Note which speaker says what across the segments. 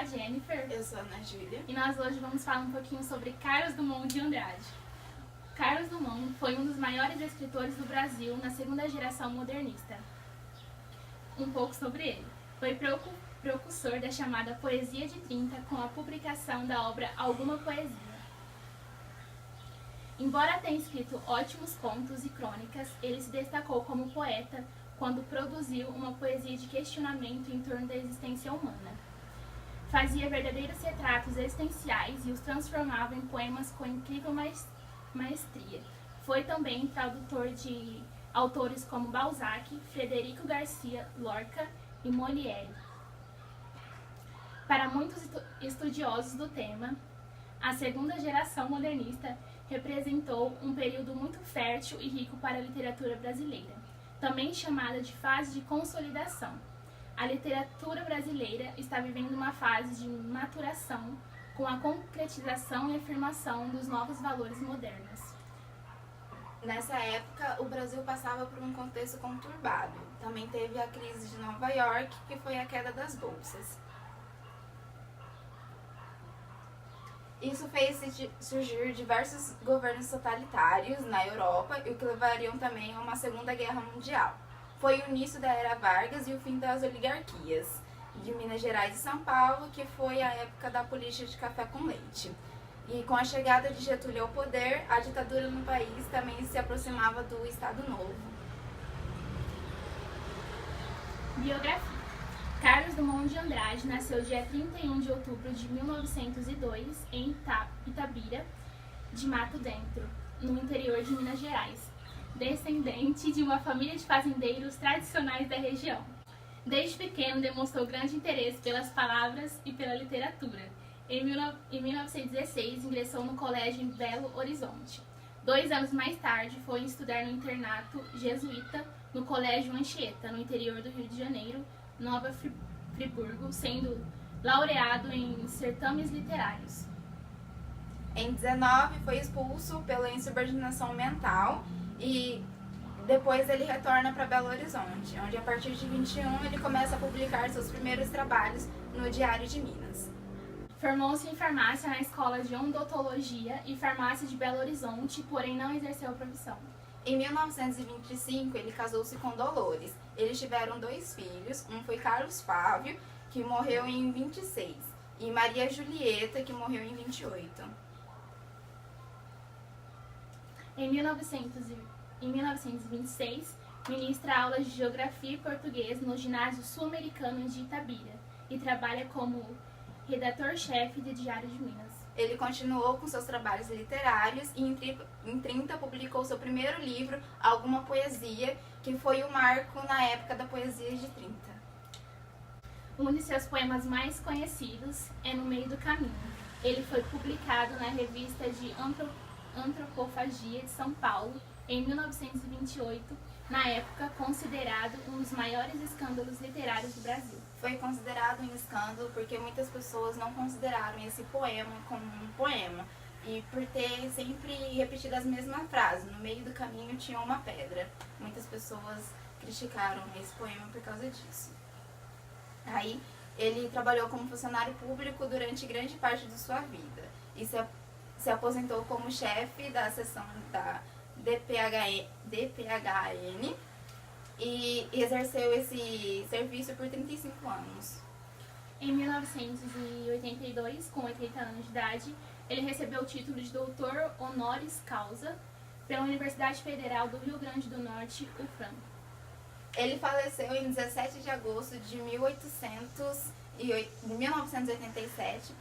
Speaker 1: a Jennifer.
Speaker 2: Eu sou a Ana Júlia.
Speaker 1: E nós hoje vamos falar um pouquinho sobre Carlos Drummond de Andrade. Carlos Drummond foi um dos maiores escritores do Brasil na segunda geração modernista. Um pouco sobre ele. Foi precursor da chamada Poesia de 30 com a publicação da obra Alguma Poesia. Embora tenha escrito ótimos contos e crônicas, ele se destacou como poeta quando produziu uma poesia de questionamento em torno da existência humana. Fazia verdadeiros retratos existenciais e os transformava em poemas com incrível maestria. Foi também tradutor de autores como Balzac, Frederico Garcia Lorca e Molière. Para muitos estudiosos do tema, a segunda geração modernista representou um período muito fértil e rico para a literatura brasileira, também chamada de fase de consolidação. A literatura brasileira está vivendo uma fase de maturação com a concretização e afirmação dos novos valores modernos.
Speaker 2: Nessa época, o Brasil passava por um contexto conturbado. Também teve a crise de Nova York, que foi a queda das bolsas. Isso fez surgir diversos governos totalitários na Europa, o que levariam também a uma Segunda Guerra Mundial. Foi o início da Era Vargas e o fim das oligarquias de Minas Gerais e São Paulo, que foi a época da política de café com leite. E com a chegada de Getúlio ao poder, a ditadura no país também se aproximava do Estado Novo.
Speaker 1: Biografia. Carlos Drummond de Andrade nasceu dia 31 de outubro de 1902 em Itabira de Mato Dentro, no interior de Minas Gerais, descendente de uma família de fazendeiros tradicionais da região. Desde pequeno demonstrou grande interesse pelas palavras e pela literatura. Em 1916 ingressou no colégio em Belo Horizonte. 2 anos mais tarde foi estudar no internato jesuíta no Colégio Anchieta, no interior do Rio de Janeiro, Nova Friburgo, sendo laureado em certames literários.
Speaker 2: Em 19 foi expulso pela insubordinação mental e depois ele retorna para Belo Horizonte, onde a partir de 21 ele começa a publicar seus primeiros trabalhos no Diário de Minas.
Speaker 1: Formou-se em farmácia na Escola de Odontologia e Farmácia de Belo Horizonte, porém não exerceu a profissão.
Speaker 2: Em 1925, ele casou-se com Dolores. Eles tiveram 2 filhos, um foi Carlos Fávio, que morreu em 26, e Maria Julieta, que morreu em 28.
Speaker 1: Em 1926, ministra aulas de Geografia e Português no Ginásio Sul-Americano de Itabira e trabalha como redator-chefe de Diário de Minas.
Speaker 2: Ele continuou com seus trabalhos literários e em 30 publicou seu primeiro livro, Alguma Poesia, que foi o marco na época da poesia de 30.
Speaker 1: Um de seus poemas mais conhecidos é No Meio do Caminho. Ele foi publicado na revista de Antropofagia de São Paulo em 1928, na época considerado um dos maiores escândalos literários do Brasil.
Speaker 2: Foi considerado um escândalo porque muitas pessoas não consideraram esse poema como um poema. E por ter sempre repetido as mesmas frases, no meio do caminho tinha uma pedra. Muitas pessoas criticaram esse poema por causa disso. Aí ele trabalhou como funcionário público durante grande parte de sua vida. E se aposentou como chefe da seção da DPHN e exerceu esse serviço por 35 anos.
Speaker 1: Em 1982, com 80 anos de idade, ele recebeu o título de doutor honoris causa pela Universidade Federal do Rio Grande do Norte, UFRN.
Speaker 2: Ele faleceu em 17 de agosto de 1987,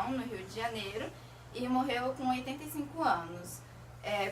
Speaker 2: no Rio de Janeiro, e morreu com 85 anos.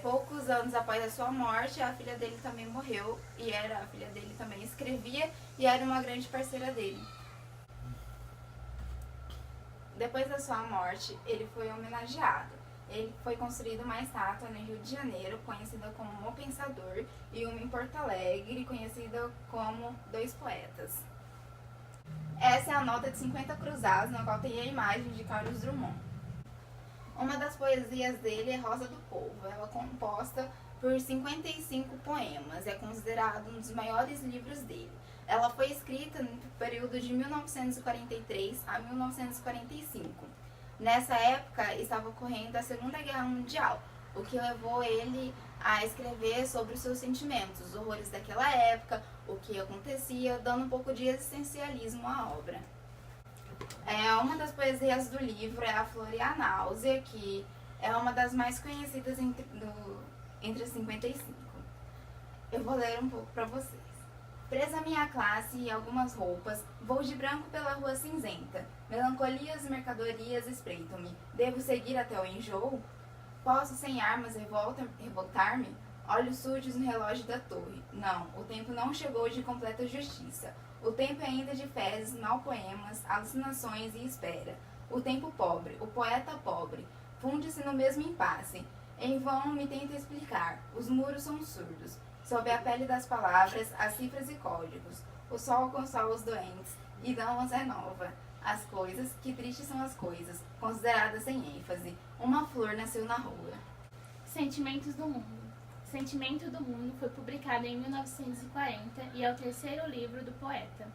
Speaker 2: Poucos anos após a sua morte, a filha dele também morreu, a filha dele também escrevia e era uma grande parceira dele. Depois da sua morte, ele foi homenageado. Ele foi construída uma estátua no Rio de Janeiro, conhecida como O Pensador, e uma em Porto Alegre, conhecida como Dois Poetas. Essa é a nota de 50 cruzados, na qual tem a imagem de Carlos Drummond. Uma das poesias dele é Rosa do Povo. Ela é composta por 55 poemas. É considerado um dos maiores livros dele. Ela foi escrita no período de 1943 a 1945. Nessa época estava ocorrendo a Segunda Guerra Mundial, o que levou ele a escrever sobre os seus sentimentos, os horrores daquela época, o que acontecia, dando um pouco de existencialismo à obra. Uma das poesias do livro é A Flor e a Náusea, que é uma das mais conhecidas entre as 55. Eu vou ler um pouco para vocês. Presa minha classe e algumas roupas, vou de branco pela rua cinzenta. Melancolias e mercadorias espreitam-me. Devo seguir até o enjoo? Posso sem armas revoltar-me? Olhos sujos no relógio da torre. Não, o tempo não chegou de completa justiça. O tempo é ainda de fezes, mal poemas, alucinações e espera. O tempo pobre, o poeta pobre, funde-se no mesmo impasse. Em vão me tenta explicar. Os muros são surdos. Sob a pele das palavras, as cifras e códigos. O sol consola os doentes e não os renova. As coisas, que tristes são as coisas, consideradas sem ênfase. Uma flor nasceu na rua.
Speaker 1: Sentimentos do Mundo. Sentimento do Mundo foi publicado em 1940 e é o terceiro livro do poeta.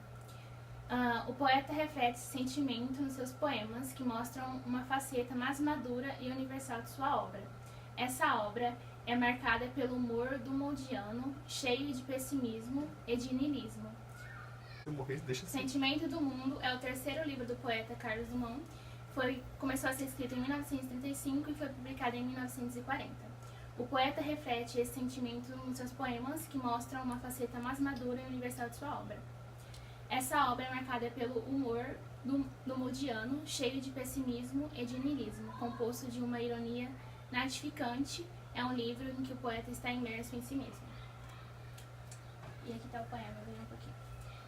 Speaker 1: O poeta reflete esse sentimento nos seus poemas, que mostram uma faceta mais madura e universal de sua obra. Essa obra é marcada pelo humor dummondiano, cheio de pessimismo e de niilismo. Sentimento do Mundo é o terceiro livro do poeta Carlos Drummond. Começou a ser escrito em 1935 e foi publicado em 1940. O poeta reflete esse sentimento nos seus poemas, que mostram uma faceta mais madura e universal de sua obra. Essa obra é marcada pelo humor dummondiano, cheio de pessimismo e de niilismo, composto de uma ironia natificante. É um livro em que o poeta está imerso em si mesmo. E aqui está o poema, veja um pouquinho.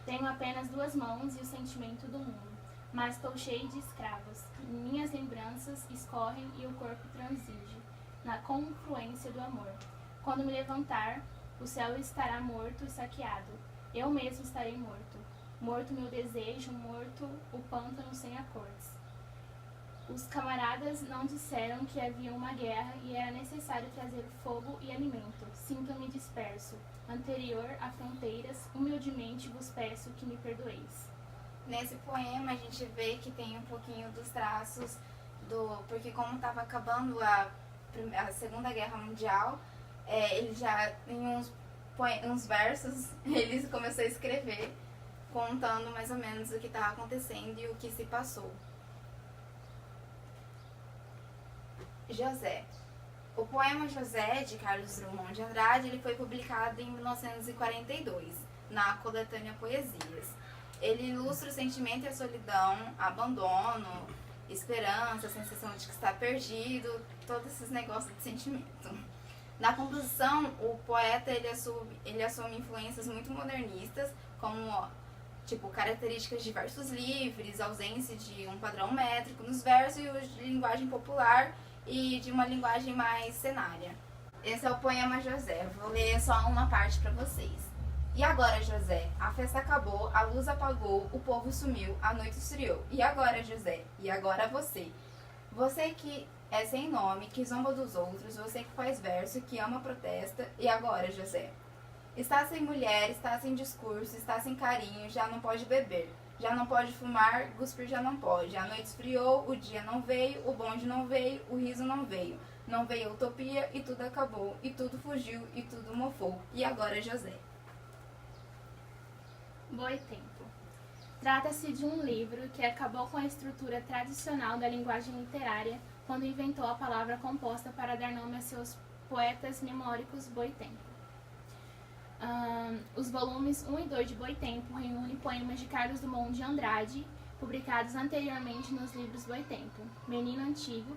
Speaker 1: Tenho apenas duas mãos e o sentimento do mundo, mas estou cheio de escravos. Minhas lembranças escorrem e o corpo transige na confluência do amor. Quando me levantar, o céu estará morto e saqueado. Eu mesmo estarei morto. Morto meu desejo, morto o pântano sem acordes. Os camaradas não disseram que havia uma guerra e era necessário trazer fogo e alimento. Sinto-me disperso. Anterior a fronteiras, humildemente vos peço que me perdoeis.
Speaker 2: Nesse poema a gente vê que tem um pouquinho dos traços porque como estava acabando a Segunda Guerra Mundial, ele já em uns versos ele começou a escrever contando mais ou menos o que estava acontecendo e o que se passou. José. O poema José, de Carlos Drummond de Andrade, ele foi publicado em 1942, na coletânea Poesias. Ele ilustra o sentimento e a solidão, abandono, esperança, a sensação de que está perdido, todos esses negócios de sentimento. Na composição, o poeta ele assume influências muito modernistas, como características de versos livres, ausência de um padrão métrico nos versos e uso de linguagem popular e de uma linguagem mais cenária. Esse é o poema José. Vou ler só uma parte para vocês. E agora, José? A festa acabou, a luz apagou, o povo sumiu, a noite esfriou. E agora, José? E agora você? Você que é sem nome, que zomba dos outros, você que faz verso, que ama, protesta. E agora, José? Está sem mulher, está sem discurso, está sem carinho, já não pode beber. Já não pode fumar, cuspir já não pode. A noite esfriou, o dia não veio, o bonde não veio, o riso não veio. Não veio a utopia e tudo acabou, e tudo fugiu, e tudo mofou. E agora, José?
Speaker 1: Boitempo. Trata-se de um livro que acabou com a estrutura tradicional da linguagem literária quando inventou a palavra composta para dar nome a seus poetas memóricos Boitempo. Os volumes 1 e 2 de Boitempo reúnem poemas de Carlos Drummond de Andrade, publicados anteriormente nos livros Boitempo, Menino Antigo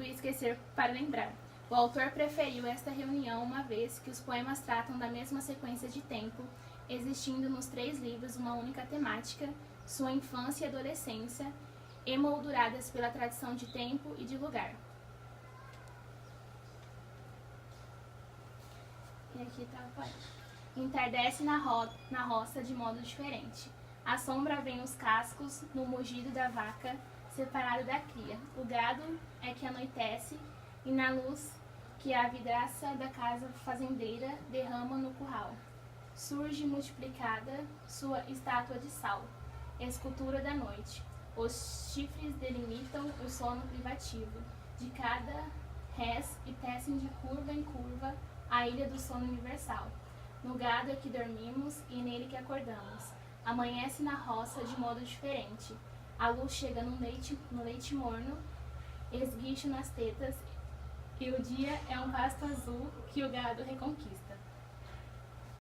Speaker 1: e Esquecer para Lembrar. O autor preferiu esta reunião uma vez que os poemas tratam da mesma sequência de tempo, existindo nos três livros uma única temática, sua infância e adolescência, emolduradas pela tradição de tempo e de lugar. E aqui está o poema. Entardece na roça de modo diferente. À sombra vem os cascos, no mugido da vaca, separado da cria. O gado é que anoitece, e na luz que a vidraça da casa fazendeira derrama no curral. Surge multiplicada sua estátua de sal, escultura da noite. Os chifres delimitam o sono privativo de cada rés e tecem de curva em curva a ilha do sono universal. No gado é que dormimos e nele que acordamos. Amanhece na roça de modo diferente. A luz chega no leite morno, esguicho nas tetas, e o dia é um pasto azul que o gado reconquista.